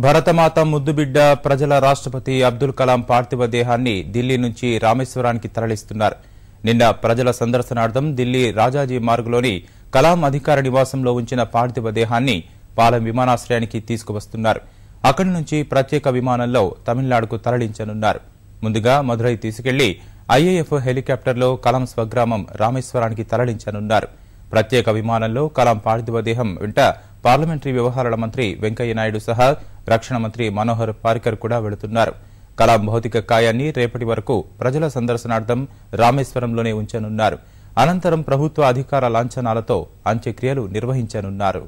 భరతమాత ముద్దుబిడ్డ ప్రజల రాష్ట్రపతి అబ్దుల్ కలాం పార్థివ దేహాన్ని ఢిల్లీ నుంచి రామేశ్వరానికి తరలిస్తున్నారు. నిన్న ప్రజల సందర్శనార్థం ఢిల్లీ రాజాజీ మార్గులోని కలాం అధికార నివాసంలో ఉంచిన పార్థివ దేహాన్ని పాలెం విమానాశ్రయానికి తీసుకువస్తున్నారు. అక్కడి నుంచి ప్రత్యేక విమానంలో తమిళనాడుకు తరలించనున్నారు. ముందుగా మదురై తీసుకెళ్లి ఐఏఎఫ్ హెలికాప్టర్లో కలాం స్వగ్రామం రామేశ్వరానికి తరలించనున్నారు. ప్రత్యేక విమానంలో కలాం పార్థివ దేహం వెంట పార్లమెంటరీ వ్యవహారాల మంత్రి వెంకయ్యనాయుడు సహా రక్షణ మంత్రి మనోహర్ పారికర్ కూడా వెళుతున్నారు. కలాం భౌతిక కాయాన్ని రేపటి వరకు ప్రజల సందర్శనార్థం రామేశ్వరంలోనే ఉంచనున్నారు. అనంతరం ప్రభుత్వ అధికార లాంఛనాలతో అంత్యక్రియలు నిర్వహించనున్నారు.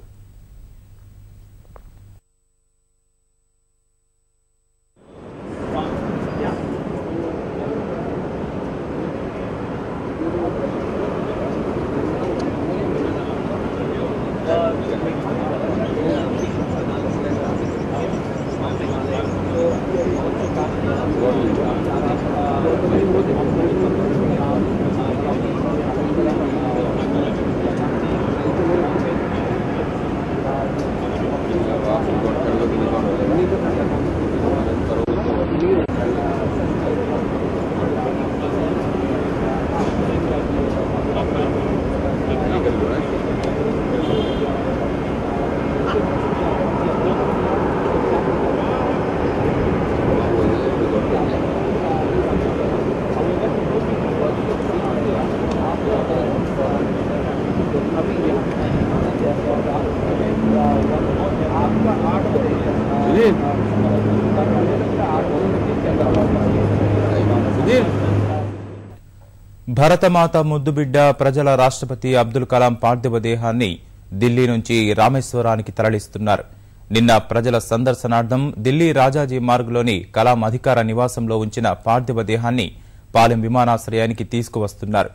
భరతమాత ముద్దుబిడ్డ ప్రజల రాష్ట్రపతి అబ్దుల్ కలాం పార్థివ దేహాన్ని ఢిల్లీ నుంచి రామేశ్వరానికి తరలిస్తున్నారు. నిన్న ప్రజల సందర్శనార్థం ఢిల్లీ రాజాజీ మార్గులోని కలాం అధికార నివాసంలో ఉంచిన పార్థివ దేహాన్ని పాలెం విమానాశ్రయానికి తీసుకువస్తున్నారు.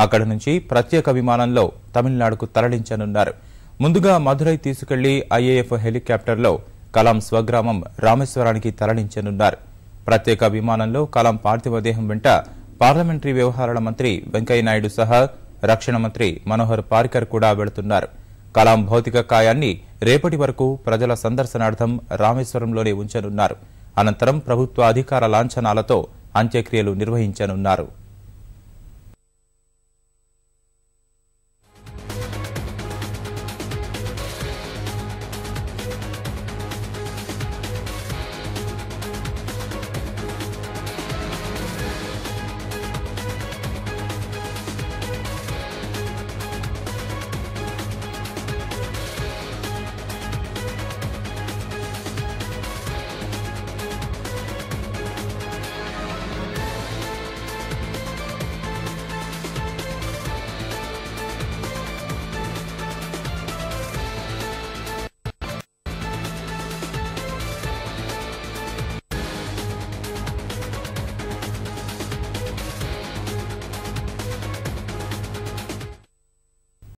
అక్కడి నుంచి ప్రత్యేక విమానంలో తమిళనాడుకు తరలించనున్నారు. ముందుగా మదురై తీసుకెళ్లి ఐఏఎఫ్ హెలికాప్టర్లో కలాం స్వగ్రామం రామేశ్వరానికి తరలించనున్నారు. ప్రత్యేక విమానంలో కలాం పార్థివ దేహం వెంట పార్లమెంటరీ వ్యవహారాల మంత్రి వెంకయ్యనాయుడు సహా రక్షణ మంత్రి మనోహర్ పారికర్ కూడా వెళుతున్నారు. కలాం భౌతిక కాయాన్ని రేపటి వరకు ప్రజల సందర్శనార్థం రామేశ్వరంలోనే ఉంచనున్నారు. అనంతరం ప్రభుత్వ అధికార లాంఛనాలతో అంత్యక్రియలు నిర్వహించనున్నారు.